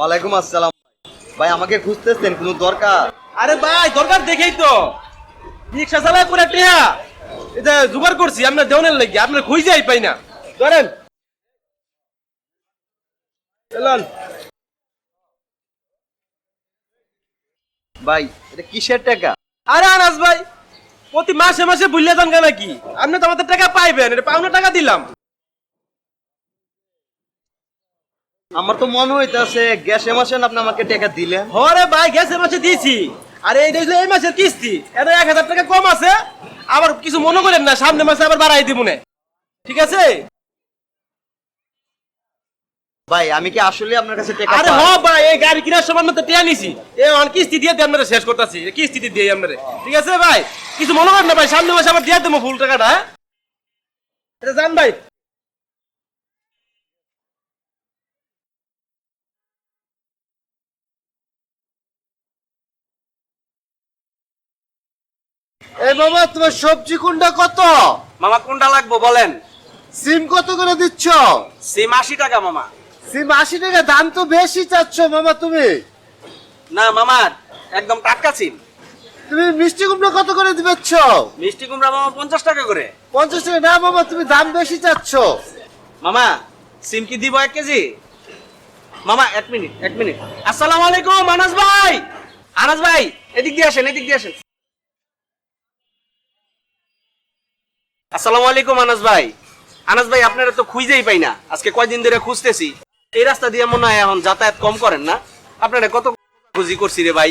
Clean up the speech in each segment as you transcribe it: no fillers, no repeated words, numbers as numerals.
ওয়ালাইকুম আসসালাম। ভাই আমাকে খুঁজতেছেন কোনো দরকার? আরে ভাই দরকার দেখেই তো রিক্সা চালায় পুরো টিয়া এটা জোগাড় করছি আপনার দেওয়ানের লাগি আপনার খুঁজেই পাই না। ধরেন চলুন। ভাই এটা কিসের টাকা? আরে আনাস ভাই প্রতি মাসে মাসে ভুলে যান কেন কি? আপনি তো আমাদের টাকা পাইবেন, এটা পাওনা টাকা দিলাম। আমার তো মনে হইতাছে গ্যাসে মাসে আপনি আমাকে টাকা দিলেন। হরে ভাই গ্যাসের মাসে দিয়েছি। আরে এইটা হলো এই মাসের কিস্তি, এটা 1000 টাকা কম আছে। আবার কিছু মনে করেন না, সামনে মাসে আবার বাড়াই দিব না, ঠিক আছে? ভাই আমি কি আসলে আপনার কাছে টাকা আরে পাই? হ ভাই এই গাড়ি কেনার সময় তো টিয়া নিছি, এই অন কিস্তি দিয়ে দেন আমরা শেষ করতেছি, কিস্তি দিয়ে আমরা, ঠিক আছে ভাই? কিছু মনে করেন না ভাই, সামনে মাসে আবার দিয়ে দেবো ফুল টাকাটা, হ্যাঁ? এটা জান ভাই। এই মামা তোমার সবজি কোনটা কত? মামা কোনটা লাগবো বলেন? সিম কত করে দিচ্ছ? সিম 80 টাকা মামা। সিম 80 টাকা, দাম তো বেশি চাচ্ছ মামা তুমি। না মামা একদম টাটকা সিম। তুমি মিষ্টি কুমড়া কত করে দিবেচ্ছ? মিষ্টি কুমড়া মামা 50 টাকা করে। 50 টাকা না মামা, তুমি দাম বেশি চাচ্ছ। মামা সিম কি দিব 1 কেজি? মামা এক মিনিট। আসসালামু আলাইকুম আনাস ভাই। আনাস ভাই এদিক দিয়ে আসেন, এদিক দিয়ে আসেন। আসসালামু আলাইকুম আনাস ভাই। আনাস ভাই আপনারা তো খুঁজেই পাই না, আজকে কয়দিন ধরে খুঁজতেছি। এই রাস্তা দিয়ে মনে হয় এখন যাতায়াত কম করেন না? আপনারা কত খুঁজি করছি রে ভাই।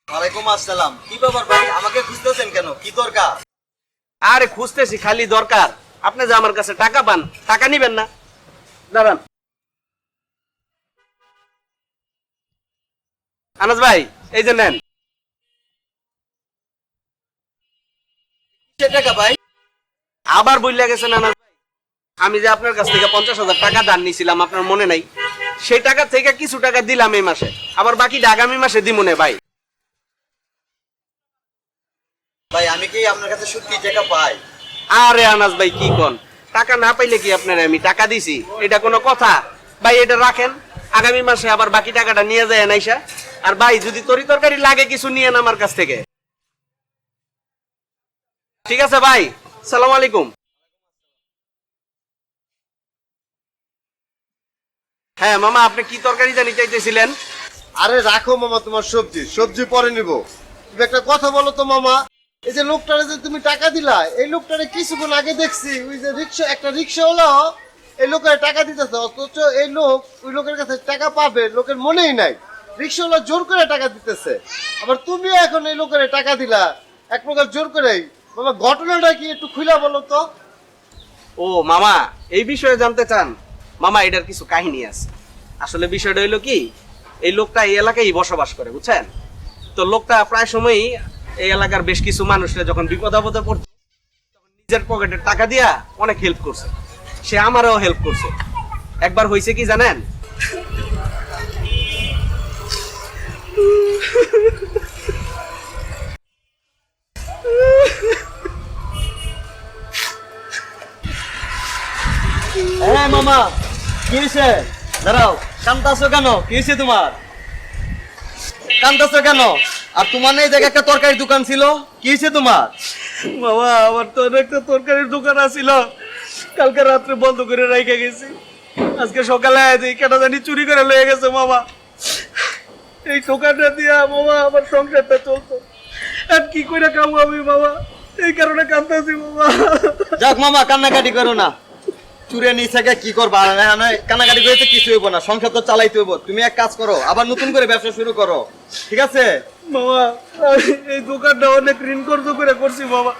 ওয়ালাইকুম আসসালাম। কি ব্যাপার ভাই আমাকে খুঁজতেছেন কেন, কি দরকার? আরে খুঁজতেছি খালি দরকার। আপনি যে আমার কাছে টাকা পান, টাকা নিবেন না? দাঁড়ান আনাস ভাই, এই যে নেন। কিসের টাকা ভাই? আবার বইলা গেছেন আনাস ভাই, আমি যে আপনার কাছ থেকে 50,000 টাকা ধার নিয়েছিলাম, আপনার মনে নাই? সেই টাকা থেকে কিছু টাকা দিলাম এই মাসে, আবার বাকিটা আগামী মাসে দিব না ভাই। ভাই আমি কি আপনার কাছে সত্যি টাকা পাই? আরে আনাস ভাই কি কোন, টাকা না পাইলে কি আপনার আমি টাকা দিছি এটা কোনো কথা? ভাই এটা রাখেন, আগামী মাসে আবার বাকি টাকাটা নিয়ে যায় নাইসা। আর ভাই যদি তরি তরকারি লাগে কিছু নিয়েন আমার কাছ থেকে, ঠিক আছে ভাই? সালাম আলাইকুম। হ্যাঁ মামা আপনি কি তরকারি জানি চাইতেছিলেন? আরে রাখো মামা তোমার সবজি, সবজি পরে নিব। তুমি একটা কথা বলো তো মামা, এই যে লোকটারে যে তুমি টাকা দিলা, এই লোকটারে কিছুক্ষণ আগে দেখছি ওই যে একটা রিক্সা হলো এই লোকের টাকা দিতেছে, অথচ এই লোক ওই লোকের কাছে টাকা পাবে লোকের মনেই নাই। রিক্সাওয়ালা জোর করে টাকা দিতেছে, আবার তুমিও এখন এই লোকের টাকা দিলা এক প্রকার জোর করেই। মামা ঘটনাটা কি একটু খুলে বলো তো। ও মামা এই বিষয়ে জানতে চান? মামা এটার কিছু কাহিনী আছে। আসলে বিষয়টা হইলো কি, এই লোকটা এই এলাকায় বসবাস করে বুঝছেন তো। লোকটা প্রায় সময়ই এই এলাকার বেশ কিছু মানুষরা যখন বিপদ আপদে পড়ছে তখন নিজের পকেটের টাকা দিয়া অনেক হেল্প করছে। সে আমারও হেল্প করছে। একবার হয়েছে কি জানেন? হ্যাঁ মামা কি হয়েছে? দাঁড়াও, কান্দাছো কেন? কি হয়েছে তোমার? কান্দাছো কেন? আর তোমার এই জায়গায় একটা তরকারির দোকান ছিল, কি হয়েছে তোমার? মামা আমার তো একটা তরকারির দোকান আছিল, কালকে রাত্রে বন্ধ করে রেখে গেছি। আজকে সকালে কেটা জানি চুরি করে লয়ে গেছে মামা। এই দোকানটা দিয়া মামা আমার সংসারটা চলতো, আর কি করে খাবো আমি মামা? এই কারণে কাঁদতেছি মামা। যাক মামা কান্নাকাটি করো না, চুরে নিচে কি করবা? কান্নাকাটি করে তো কিছু হইব না, সংসার তো চালাইতে হইব। তুমি এক কাজ করো, আবার নতুন করে ব্যবসা শুরু করো, ঠিক আছে? মামা এই দোকানটা অনেক ঋণ কর্জ করে করছি মামা।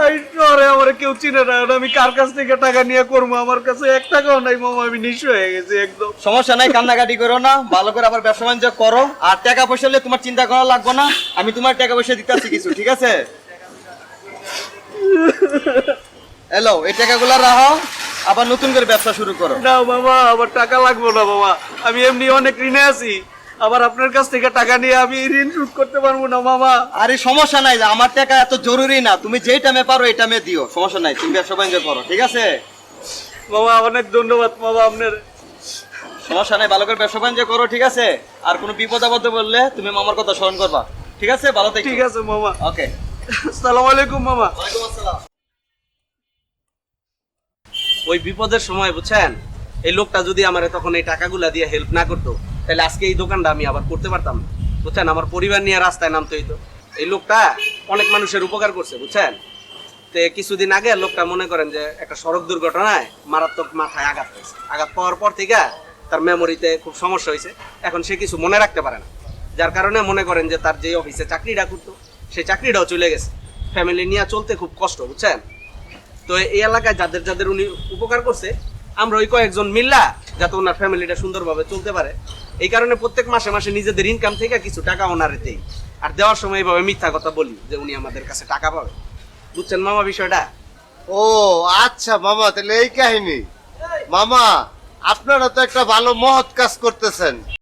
এই শহরে আমার কেউ চিনে না, আমি কার কাছ থেকে টাকা নিয়ে করবো? আমার কাছে 1 টাকাও নাই মামা, আমি নিঃস্ব হয়ে গেছি একদম। সমস্যা নাই, কান্নাকাটি করো না, ভালো করে আবার ব্যবসা বাণিজ্য করো। আর টাকা পয়সা হলে তোমার চিন্তা করা লাগবে না, আমি তোমার টাকা পয়সা দিতে আসছি কিছু, ঠিক আছে? হ্যালো, এই টাকাগুলো রাখো, আবার নতুন করে ব্যবসা শুরু করো। না মামা আমার টাকা লাগবে না মামা, আমি এমনি অনেক ঋণে আছি। আবার আপনার কাছ থেকে টাকা নিয়ে আমি ঋণ শোধ করতে পারবো না মামা। আরে সমস্যা নাই, আমার টাকা এত জরুরি না, তুমি যেই টাইমে পারো এই টাইমে দিও, সমস্যা নাই, তুমি ব্যবসা বাণিজ্য করো, ঠিক আছে? মামা অনেক ধন্যবাদ মামা আপনার। সমস্যা নাই, ভালো করে ব্যবসা বাণিজ্য করো, ঠিক আছে? আর কোনো বিপদ আপদে বললে তুমি মামার কথা স্মরণ করবা, ঠিক আছে? ভালো থেকো। ঠিক আছে মামা। ওকে। আসসালামু আলাইকুম মামা। ওয়ালাইকুম আসসালাম। ওই বিপদের সময় বুঝছেন, এই লোকটা যদি আমার তখন এই টাকাগুলা দিয়ে হেল্প না করতো, তাহলে আজকে এই দোকানটা আমি আবার করতে পারতাম না, বুঝছেন? আমার পরিবার নিয়ে রাস্তায় নামতে হইতো। এই লোকটা অনেক মানুষের উপকার করছে, বুঝছেন? তো কিছুদিন আগে লোকটা মনে করেন যে একটা সড়ক দুর্ঘটনায় মারাত্মক মাথায় আঘাত পেয়েছে। আঘাত পাওয়ার পর থেকে তার মেমোরিতে খুব সমস্যা হয়েছে। এখন সে কিছু মনে রাখতে পারে না, যার কারণে মনে করেন যে তার যে অফিসে চাকরিটা করতো সেই চাকরিটাও চলে গেছে। ফ্যামিলি নিয়ে চলতে খুব কষ্ট, বুঝছেন? তো এই এলাকায় যাদের যাদের উনি উপকার করছে, আমরা ওই কয়েকজন মিল্লা যাতে ওনার ফ্যামিলিটা সুন্দরভাবে চলতে পারে, এই কারণে প্রত্যেক মাসে মাসে নিজেদের ইনকাম থেকে কিছু টাকা ওনারে দেই। আর দেওয়ার সময় এইভাবে মিথ্যা কথা বলি যে উনি আমাদের কাছে টাকা পাবে, বুঝছেন মামা বিষয়টা? ও আচ্ছা মামা, তাহলে এই কাহিনী। মামা, আপনারা তো একটা ভালো মহৎ কাজ করতেছেন।